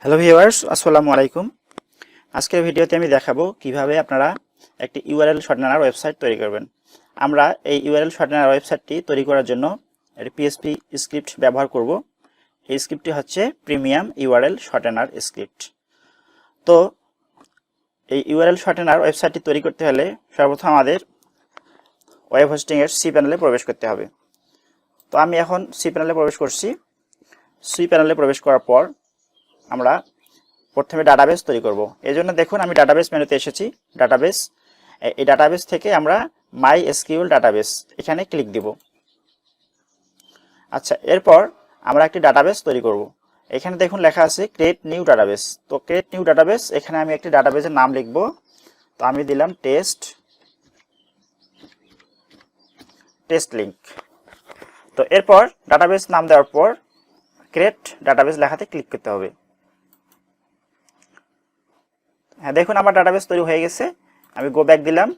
Hello viewers, আসসালামু আলাইকুম। আজকের ভিডিওতে আমি দেখাবো কিভাবে আপনারা একটি ইউআরএল শর্টনার ওয়েবসাইট তৈরি করবেন। আমরা এই ইউআরএল শর্টনার ওয়েবসাইটটি তৈরি করার জন্য একটি পিএইচপি স্ক্রিপ্ট ব্যবহার করব। এই স্ক্রিপ্টটি হচ্ছে প্রিমিয়াম ইউআরএল শর্টনার স্ক্রিপ্ট। তো এই ইউআরএল শর্টনার ওয়েবসাইটটি তৈরি করতে হলে সর্বপ্রথম আমাদের ওয়েব হোস্টিংয়ের সি প্যানেলে প্রবেশ করতে হবে। তো আমি এখন সি প্যানেলে প্রবেশ করছি। সি প্যানেলে প্রবেশ করার পর আমরা প্রথমে ডাটাবেস তৈরি করব। এই জন্য দেখুন আমি ডাটাবেস মেনুতে এসেছি। ডাটাবেস, এই ডাটাবেস থেকে আমরা মাই এসকিউএল ডাটাবেস এখানে ক্লিক দিব। আচ্ছা, এরপর আমরা একটি ডাটাবেস তৈরি করব। এখানে দেখুন লেখা আছে ক্রিয়েট নিউ ডাটাবেস। তো ক্রিয়েট নিউ ডাটাবেস, এখানে আমি একটি ডাটাবেসের নাম লিখব। তো আমি দিলাম টেস্ট লিঙ্ক। তো এরপর ডাটাবেস নাম দেওয়ার পর ক্রিয়েট ডাটাবেস লেখাতে ক্লিক করতে হবে। হ্যাঁ, দেখুন আমার ডাটাবেস তৈরি হয়ে গেছে। আমি গো ব্যাক দিলাম।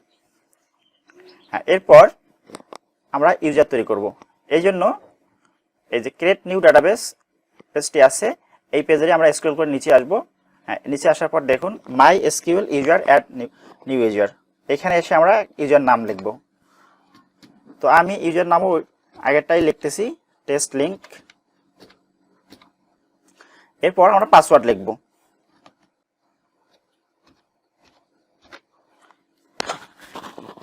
হ্যাঁ, এরপর আমরা ইউজার তৈরি করব। এই জন্য এই যে ক্রিয়েট নিউ ডাটাবেস পেজটি আছে, এই পেজে আমরা স্ক্রল করে নিচে আসব। হ্যাঁ, নিচে আসার পর দেখুন MySQL user add new user, এখানে এসে আমরা ইউজার নাম লিখব। তো আমি ইউজার নামও আগেরটাই লিখতেছি, টেস্ট লিঙ্ক। এরপর আমরা পাসওয়ার্ড লিখব।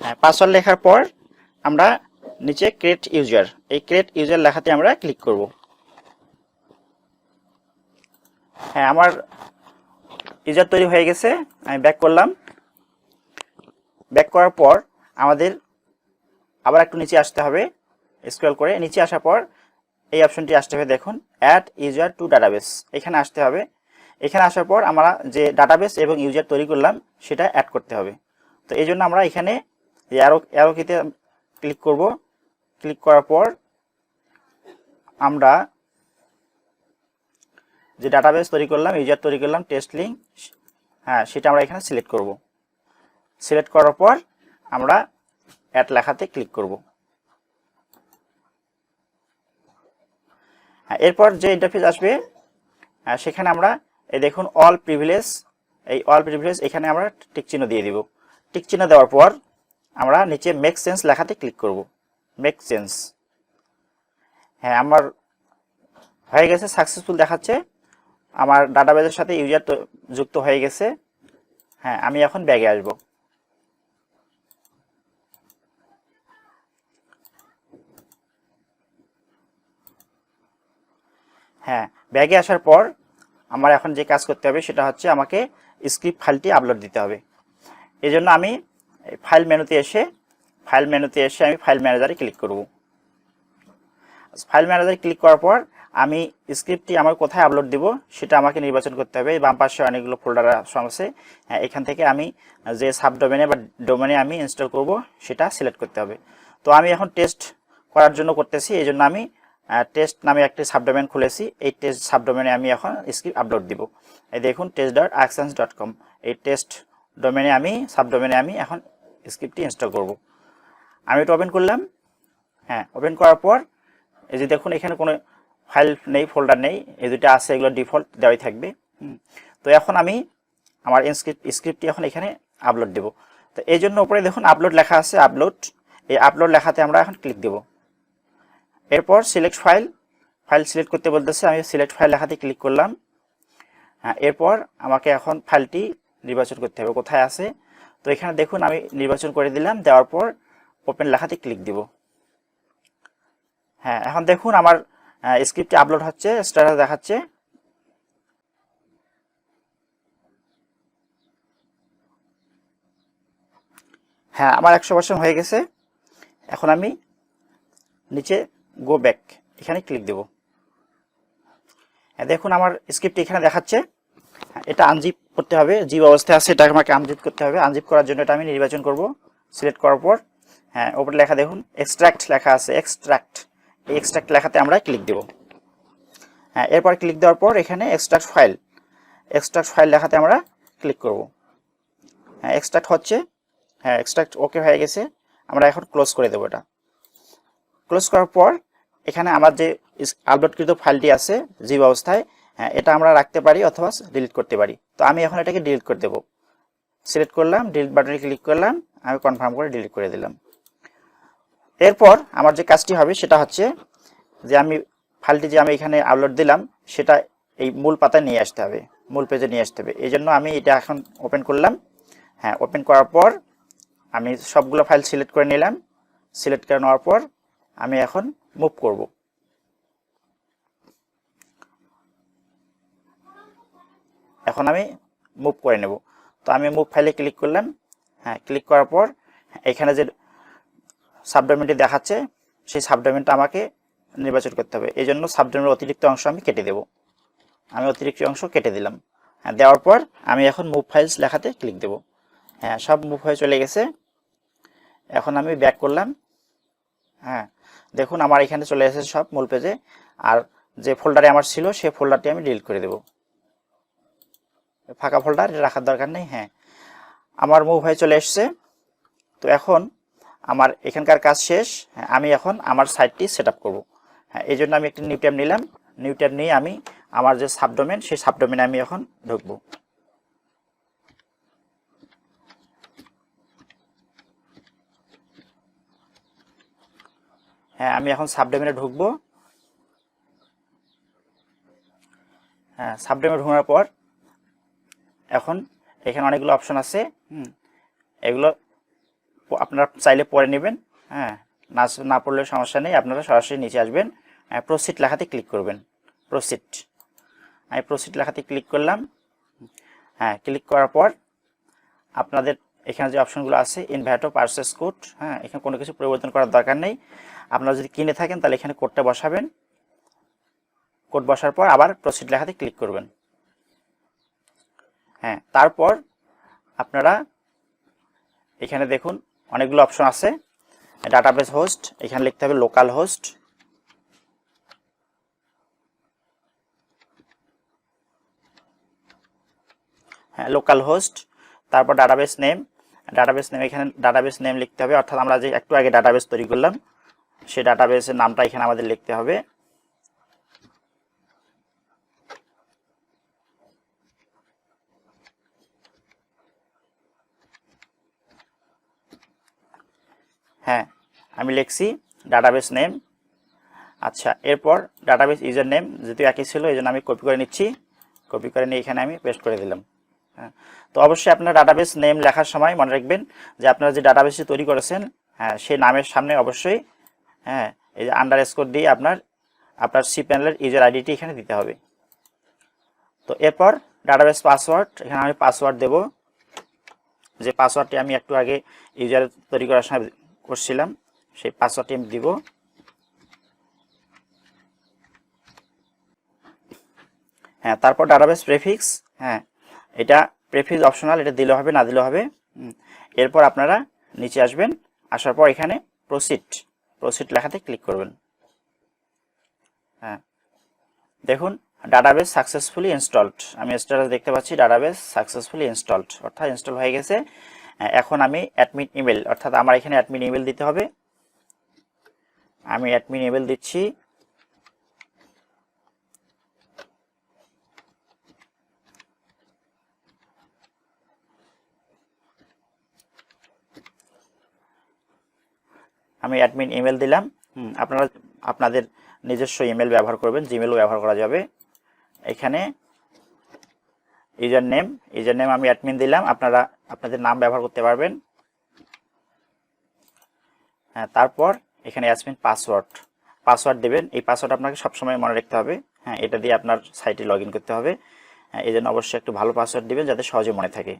হ্যাঁ, পাসওয়ার্ড লেখার পর আমরা নিচে ক্রিয়েট ইউজার, এই ক্রিয়েট ইউজার লেখাতে আমরা ক্লিক করব। হ্যাঁ, আমার ইউজার তৈরি হয়ে গেছে। আমি ব্যাক করলাম। ব্যাক করার পর আমাদের আবার একটু নিচে আসতে হবে। স্ক্রল করে নিচে আসার পর এই অপশনটি আসতে হবে, দেখুন অ্যাড ইউজার টু ডাটাবেস, এখানে আসতে হবে। এখানে আসার পর আমরা যে ডাটাবেস এবং ইউজার তৈরি করলাম সেটা অ্যাড করতে হবে। তো এই জন্য আমরা এখানে অ্যারো কিতে ক্লিক করব। ক্লিক করার পর আমরা যে ডাটাবেস তৈরি করলাম, ইউজার তৈরি করলাম টেস্ট লিঙ্ক, হ্যাঁ সেটা আমরা এখানে সিলেক্ট করব। সিলেক্ট করার পর আমরা অ্যাড লেখাতে ক্লিক করব। হ্যাঁ, এরপর যে ইন্টারফেস আসবে সেখানে আমরা এই দেখুন অল প্রিভিলেজ, এই অল প্রিভিলেজ এখানে আমরা টিক চিহ্ন দিয়ে দিব। টিক চিহ্ন দেওয়ার পর আমরা নিচে মেক সেন্স লেখাতে ক্লিক করব। মেক সেন্স, হ্যাঁ আমার হয়ে গেছে, সাকসেসফুল দেখাচ্ছে। আমার ডাটাবেসের সাথে ইউজার যুক্ত হয়ে গেছে। হ্যাঁ, আমি এখন ব্যাগে আসব। হ্যাঁ, ব্যাগে আসার পর আমার এখন যে কাজ করতে হবে সেটা হচ্ছে আমাকে স্ক্রিপ্ট ফাইলটি আপলোড দিতে হবে। এই জন্য আমি ফাইল মেনুতে এসে আমি ফাইল ম্যানেজারে ক্লিক করব। ফাইল ম্যানেজারে ক্লিক করার পর আমি স্ক্রিপ্টটি আমার কোথায় আপলোড দিব সেটা আমাকে নির্বাচন করতে হবে। বাম পাশে অনেকগুলো ফোল্ডার আছে, এখান থেকে আমি যে সাবডোমেনে বা ডোমেনে আমি ইনস্টল করব সেটা সিলেক্ট করতে হবে। তো আমি এখন টেস্ট করার জন্য করতেছি, এই জন্য আমি টেস্ট নামে একটি সাবডোমেন খুলেছি। এই টেস্ট সাবডোমেনে আমি এখন স্ক্রিপ্ট আপলোড দিব। এই দেখুন test.axons.com, এই টেস্ট ডোমেনে আমি সাবডোমেনে আমি এখন স্ক্রিপ্টটি ইনস্টল করব। আমি এটা ওপেন করলাম। হ্যাঁ, ওপেন করার পর এই যে দেখুন এখানে কোনো ফাইল নেই, ফোল্ডার নেই, এই দুটো আছে, এগুলো ডিফল্ট দেওয়াই থাকবে। তো এখন আমি আমার স্ক্রিপ্টটি এখন এখানে আপলোড দেব। তো এই জন্য উপরে দেখুন আপলোড লেখা আছে, আপলোড, এই আপলোড লেখাতে আমরা এখন ক্লিক দেব। এরপর সিলেক্ট ফাইল সিলেক্ট করতে বলতেছে, আমি সিলেক্ট ফাইল লেখাতে ক্লিক করলাম। হ্যাঁ, এরপর আমাকে এখন ফাইলটি নির্বাচন করতে হবে কোথায় আছে। তো এখানে দেখুন আমি নির্বাচন করে দিলাম, দেওয়ার পর ওপেন লেখাতে ক্লিক দিব। হ্যাঁ, এখন দেখুন আমার স্ক্রিপ্টটি আপলোড হচ্ছে, স্ট্যাটাস দেখাচ্ছে। হ্যাঁ, আমার 100% হয়ে গেছে। এখন আমি নিচে গো ব্যাক এখানে ক্লিক দেব। হ্যাঁ, দেখুন আমার স্ক্রিপ্ট এখানে দেখাচ্ছে। এটা আনজিপ করতে হবে, জিপ অবস্থায় আছে, এটা আমাকে আনজিপ করতে হবে। আনজিপ করার জন্য এটা আমি নির্বাচন করব। সিলেক্ট করার পর হ্যাঁ ওপরে লেখা দেখুন এক্সট্রাক্ট লেখা আছে, এক্সট্রাক্ট, এই এক্সট্রাক্ট লেখাতে আমরা ক্লিক দেব। হ্যাঁ, এরপর ক্লিক দেওয়ার পর এখানে এক্সট্রাক্ট ফাইল লেখাতে আমরা ক্লিক করব। হ্যাঁ, এক্সট্রাক্ট হচ্ছে। হ্যাঁ, এক্সট্রাক্ট ওকে হয়ে গেছে। আমরা এখন ক্লোজ করে দেবো। এটা ক্লোজ করার পর এখানে আমার যে আপলোডকৃত ফাইলটি আছে জিপ অবস্থায়, হ্যাঁ, এটা আমরা রাখতে পারি অথবা ডিলিট করতে পারি। তো আমি এখন এটাকে ডিলিট করে দেব। সিলেক্ট করলাম, ডিলিট বাটনে ক্লিক করলাম, আমি কনফার্ম করে ডিলিট করে দিলাম। এরপর আমার যে কাজটি হবে সেটা হচ্ছে যে আমি ফাইলটি যে আমি এখানে আপলোড দিলাম সেটা এই মূল পাতায় নিয়ে আসতে হবে, মূল পেজে নিয়ে আসতে হবে। এই জন্য আমি এটা এখন ওপেন করলাম। হ্যাঁ, ওপেন করার পর আমি সবগুলো ফাইল সিলেক্ট করে নিলাম। সিলেক্ট করে নেওয়ার পর আমি এখন মুভ করব। এখন আমি মুভ করে নেব। তো আমি মুভ ফাইলে ক্লিক করলাম। হ্যাঁ, ক্লিক করার পর এখানে যে সাবডোমেনটি দেখাচ্ছে সেই সাবডোমেনটা আমাকে নির্বাচন করতে হবে। এই জন্য সাবডোমেনের অতিরিক্ত অংশ আমি কেটে দেব। আমি অতিরিক্ত অংশ কেটে দিলাম। হ্যাঁ, দেওয়ার পর আমি এখন মুভ ফাইলস লেখাতে ক্লিক দেব। হ্যাঁ, সব মুভ হয়ে চলে গেছে। এখন আমি ব্যাক করলাম। হ্যাঁ, দেখুন আমার এখানে চলে এসেছে সব মূল পেজে। আর যে ফোল্ডারে আমার ছিল সেই ফোল্ডারটি আমি ডিলিট করে দেব। ফাঁকা ফোল্ডার রাখার দরকার নেই। হ্যাঁ, আমার মুভ হয়ে চলে এসছে। তো এখন আমার এখানকার কাজ শেষ। হ্যাঁ, আমি এখন আমার সাইটটি সেট আপ করবো। হ্যাঁ, এই জন্য আমি একটি নিউ ট্যাব নিলাম। নিউ ট্যাব নিয়ে আমি আমার যে সাবডোমেন সেই সাবডোমেনে আমি এখন ঢুকবো। হ্যাঁ, আমি এখন সাবডোমেনে ঢুকবো। হ্যাঁ, সাবডোমেনে ঢোকার পর এখন এখানে অনেকগুলো অপশন আছে। এগুলো আপনারা চাইলে পড়ে নেবেন। হ্যাঁ, না পড়লে সমস্যা নেই, আপনারা সরাসরি নিচে আসবেন। প্রসিড লেখাতে ক্লিক করবেন। প্রসিড, আমি প্রসিড লেখাতে ক্লিক করলাম। হ্যাঁ, ক্লিক করার পর আপনাদের এখানে যে অপশনগুলো আছে ইনভাইটো পারচেস কোড, হ্যাঁ, এখানে কোনো কিছু পরিবর্তন করার দরকার নেই। আপনারা যদি কিনে থাকেন তাহলে এখানে কোডটা বসাবেন। কোড বসার পর আবার প্রসিড লেখাতে ক্লিক করবেন। হ্যাঁ, তারপর আপনারা এখানে দেখুন অনেকগুলো অপশন আছে। ডাটাবেস হোস্ট, এখানে লিখতে হবে লোকাল হোস্ট। হ্যাঁ, লোকাল হোস্ট। তারপর ডাটাবেস নেম, এখানে ডাটাবেস নেম লিখতে হবে, অর্থাৎ আমরা যে একটু আগে ডাটাবেস তৈরি করলাম সেই ডাটাবেসের নামটা এখানে আমাদের লিখতে হবে। হ্যাঁ, আমি লিখছি ডাটাবেস নেম। আচ্ছা, এরপর ডাটাবেস ইউজার নেম যেহেতু একই ছিল এই জন্য আমি কপি করে নিচ্ছি। কপি করে নিয়ে এখানে আমি পেস্ট করে দিলাম। হ্যাঁ, তো অবশ্যই আপনার ডাটাবেস নেম লেখার সময় মনে রাখবেন যে আপনারা যে ডাটাবেসটি তৈরি করেছেন, হ্যাঁ, সেই নামের সামনে অবশ্যই, হ্যাঁ, এই যে আন্ডারস্কোর দিয়ে আপনার সি প্যানেলের ইউজার আইডিটি এখানে দিতে হবে। তো এরপর ডাটাবেস পাসওয়ার্ড, এখানে আমি পাসওয়ার্ড দেব, যে পাসওয়ার্ডটি আমি একটু আগে ইউজার তৈরি করার সময় করছিলাম সেই পাসওয়ার্ডটি আমি দিব। হ্যাঁ, তারপর ডাটাবেস প্রেফিক্স, হ্যাঁ, এটা প্রেফিক্স অপশনাল, এটা দিলে হবে না দিলে হবে। এরপর আপনারা নিচে আসবেন, আসার পর এখানে প্রসিড লেখাতে ক্লিক করবেন। হ্যাঁ, দেখুন ডাটাবেস সাকসেসফুলি ইনস্টলড, আমি স্ট্যাটাস দেখতে পাচ্ছি ডাটাবেস সাকসেসফুলি ইনস্টলড, অর্থাৎ ইনস্টল হয়ে গেছে। এখন আমি অ্যাডমিন ইমেল, অর্থাৎ আমার এখানে অ্যাডমিন ইমেল দিতে হবে। আমি অ্যাডমিন ইমেল দিচ্ছি। আমি অ্যাডমিন ইমেল দিলাম। আপনারা আপনাদের নিজস্ব ইমেল ব্যবহার করবেন, জিমেলও ব্যবহার করা যাবে। এখানে ইউজার নেম আমি অ্যাডমিন দিলাম, আপনারা আপনাদের নাম ব্যবহার করতে পারবেন। হ্যাঁ, তারপর এখানে অ্যাডমিন পাসওয়ার্ড দেবেন। এই পাসওয়ার্ড আপনাকে সবসময় মনে রাখতে হবে। হ্যাঁ, এটা দিয়ে আপনার সাইটে লগ ইন করতে হবে। হ্যাঁ, এই জন্য অবশ্যই একটু ভালো পাসওয়ার্ড দিবেন যাতে সহজে মনে থাকে।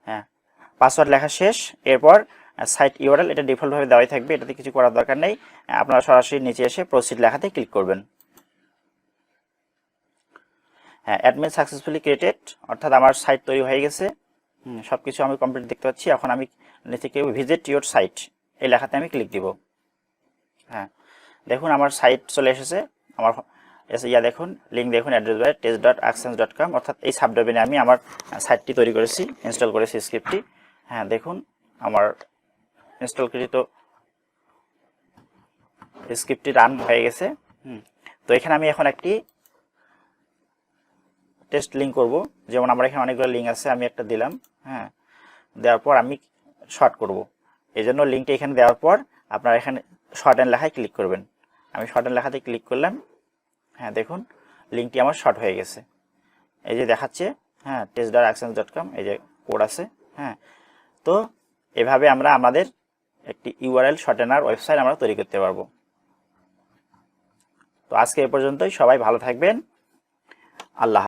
হ্যাঁ, পাসওয়ার্ড লেখা শেষ। এরপর সাইট ইউআরএল, এটা ডিফল্টভাবে দেওয়াই থাকবে, এটাতে কিছু করার দরকার নেই। আপনারা সরাসরি নিচে এসে প্রসিড লেখাতে ক্লিক করবেন। হ্যাঁ, অ্যাডমিন সাকসেসফুলি ক্রিয়েটেড, অর্থাৎ আমার সাইট তৈরি হয়ে গেছে। সব কিছু আমি কমপ্লিট দেখতে পাচ্ছি। এখন আমি নিচে কেউ ভিজিট ইউর সাইট এই লেখাতে আমি ক্লিক দিব। হ্যাঁ, দেখুন আমার সাইট চলে এসেছে। আমার দেখুন লিঙ্ক দেখুন অ্যাড্রেস বাই test.axsens.com, অর্থাৎ এই সাবডোমেনে আমি আমার সাইটটি তৈরি করেছি, ইনস্টল করেছি স্ক্রিপ্টটি। হ্যাঁ দেখুন আমার ইনস্টলকৃত স্ক্রিপ্টটি রান হয়ে গেছে। তো এখানে আমি এখন একটি টেস্ট লিঙ্ক করব। যেমন আমার এখানে অনেকগুলো লিঙ্ক আছে, আমি একটা দিলাম। হ্যাঁ, দেওয়ার পর আমি শর্ট করব। এই জন্য লিঙ্কটা এখানে দেওয়ার পর আপনারা এখানে শর্ট অ্যান্ড লেখায় ক্লিক করবেন। আমি শর্ট অ্যান্ড লেখাতে ক্লিক করলাম। হ্যাঁ দেখুন লিঙ্কটি আমার শর্ট হয়ে গেছে, এই যে দেখাচ্ছে। হ্যাঁ test.axsens.com, এই যে কোড আছে। হ্যাঁ, তো এভাবে আমরা আমাদের একটি ইউআরএল শর্টেনার ওয়েবসাইট আমরা তৈরি করতে পারবো। তো আজকে এ পর্যন্তই, সবাই ভালো থাকবেন। আল্লাহ।